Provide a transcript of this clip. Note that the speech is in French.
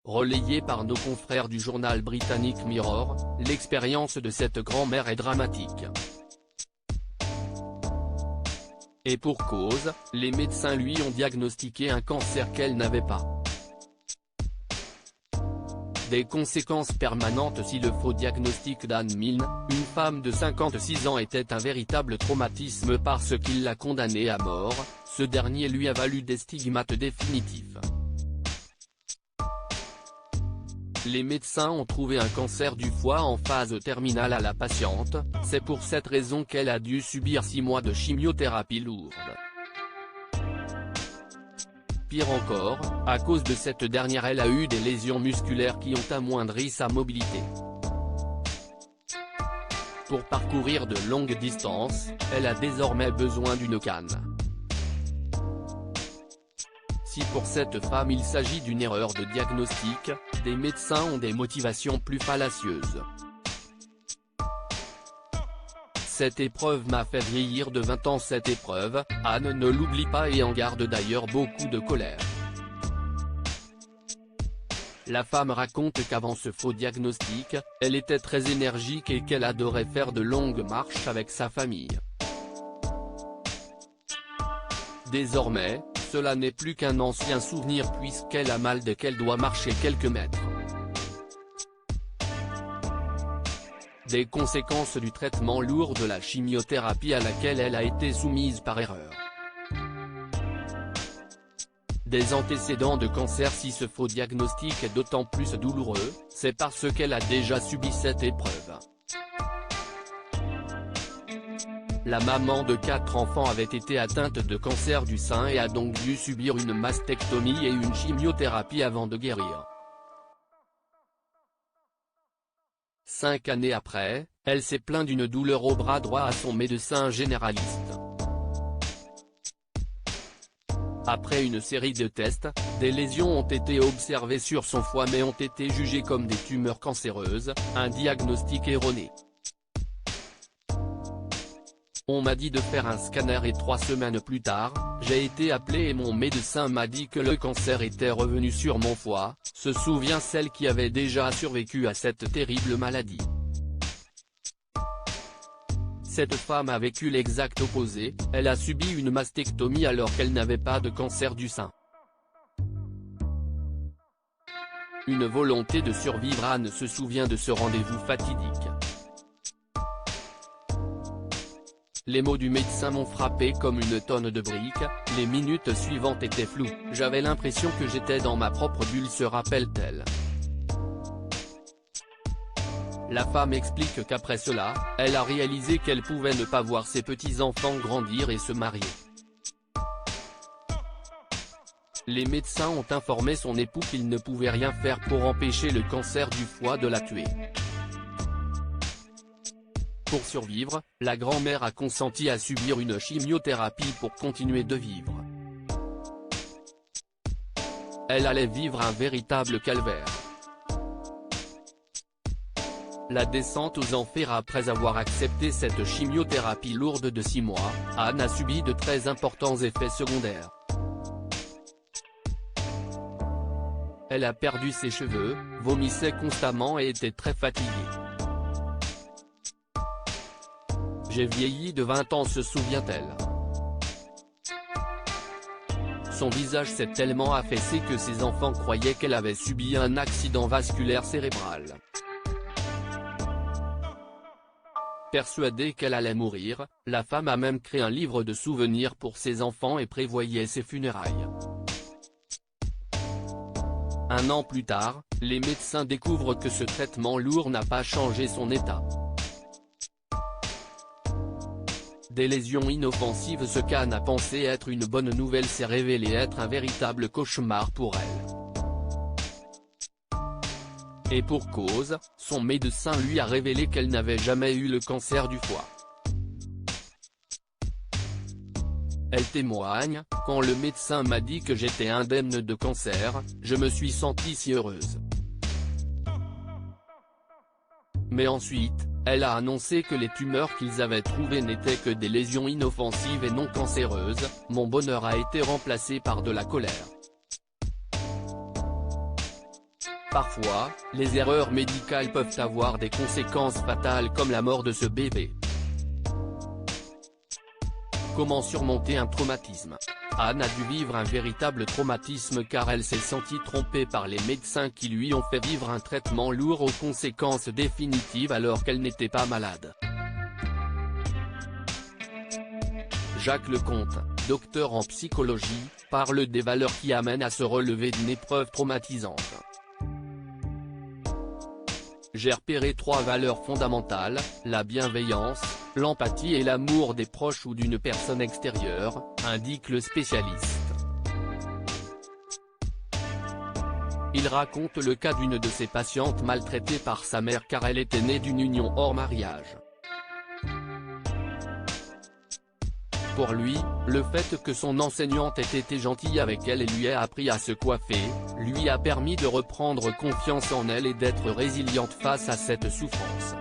Relayé par nos confrères du journal britannique Mirror, l'expérience de cette grand-mère est dramatique. Et pour cause, les médecins lui ont diagnostiqué un cancer qu'elle n'avait pas. Des conséquences permanentes si le faux diagnostic d'Anne Milne, une femme de 56 ans était un véritable traumatisme parce qu'il l'a condamnée à mort, ce dernier lui a valu des stigmates définitifs. Les médecins ont trouvé un cancer du foie en phase terminale à la patiente, c'est pour cette raison qu'elle a dû subir 6 mois de chimiothérapie lourde. Pire encore, à cause de cette dernière elle a eu des lésions musculaires qui ont amoindri sa mobilité. Pour parcourir de longues distances, elle a désormais besoin d'une canne. Si pour cette femme il s'agit d'une erreur de diagnostic, des médecins ont des motivations plus fallacieuses. Cette épreuve m'a fait vieillir de 20 ans. Cette épreuve, Anne ne l'oublie pas et en garde d'ailleurs beaucoup de colère. La femme raconte qu'avant ce faux diagnostic, elle était très énergique et qu'elle adorait faire de longues marches avec sa famille. Désormais, cela n'est plus qu'un ancien souvenir puisqu'elle a mal dès qu'elle doit marcher quelques mètres. Des conséquences du traitement lourd de la chimiothérapie à laquelle elle a été soumise par erreur. Des antécédents de cancer. Si ce faux diagnostic est d'autant plus douloureux, c'est parce qu'elle a déjà subi cette épreuve. La maman de 4 enfants avait été atteinte de cancer du sein et a donc dû subir une mastectomie et une chimiothérapie avant de guérir. 5 années après, elle s'est plaint d'une douleur au bras droit à son médecin généraliste. Après une série de tests, des lésions ont été observées sur son foie mais ont été jugées comme des tumeurs cancéreuses, un diagnostic erroné. On m'a dit de faire un scanner et 3 semaines plus tard, j'ai été appelé et mon médecin m'a dit que le cancer était revenu sur mon foie, se souvient celle qui avait déjà survécu à cette terrible maladie. Cette femme a vécu l'exact opposé, elle a subi une mastectomie alors qu'elle n'avait pas de cancer du sein. Une volonté de survivre. Anne se souvient de ce rendez-vous fatidique. Les mots du médecin m'ont frappé comme une tonne de briques, les minutes suivantes étaient floues, j'avais l'impression que j'étais dans ma propre bulle, se rappelle-t-elle. La femme explique qu'après cela, elle a réalisé qu'elle pouvait ne pas voir ses petits-enfants grandir et se marier. Les médecins ont informé son époux qu'il ne pouvait rien faire pour empêcher le cancer du foie de la tuer. Pour survivre, la grand-mère a consenti à subir une chimiothérapie pour continuer de vivre. Elle allait vivre un véritable calvaire. La descente aux enfers. Après avoir accepté cette chimiothérapie lourde de 6 mois, Anne a subi de très importants effets secondaires. Elle a perdu ses cheveux, vomissait constamment et était très fatiguée. J'ai vieilli de 20 ans, se souvient-elle. Son visage s'est tellement affaissé que ses enfants croyaient qu'elle avait subi un accident vasculaire cérébral. Persuadée qu'elle allait mourir, la femme a même créé un livre de souvenirs pour ses enfants et prévoyait ses funérailles. Un an plus tard, les médecins découvrent que ce traitement lourd n'a pas changé son état. Des lésions inoffensives. Ce qu'Anne a pensé être une bonne nouvelle s'est révélé être un véritable cauchemar pour elle. Et pour cause, son médecin lui a révélé qu'elle n'avait jamais eu le cancer du foie. Elle témoigne, quand le médecin m'a dit que j'étais indemne de cancer, je me suis sentie si heureuse. Mais ensuite, elle a annoncé que les tumeurs qu'ils avaient trouvées n'étaient que des lésions inoffensives et non cancéreuses. Mon bonheur a été remplacé par de la colère. Parfois, les erreurs médicales peuvent avoir des conséquences fatales comme la mort de ce bébé. Comment surmonter un traumatisme? Anne a dû vivre un véritable traumatisme car elle s'est sentie trompée par les médecins qui lui ont fait vivre un traitement lourd aux conséquences définitives alors qu'elle n'était pas malade. Jacques Lecomte, docteur en psychologie, parle des valeurs qui amènent à se relever d'une épreuve traumatisante. J'ai repéré 3 valeurs fondamentales, la bienveillance, l'empathie et l'amour des proches ou d'une personne extérieure, indique le spécialiste. Il raconte le cas d'une de ses patientes maltraitée par sa mère car elle était née d'une union hors mariage. Pour lui, le fait que son enseignante ait été gentille avec elle et lui ait appris à se coiffer, lui a permis de reprendre confiance en elle et d'être résiliente face à cette souffrance.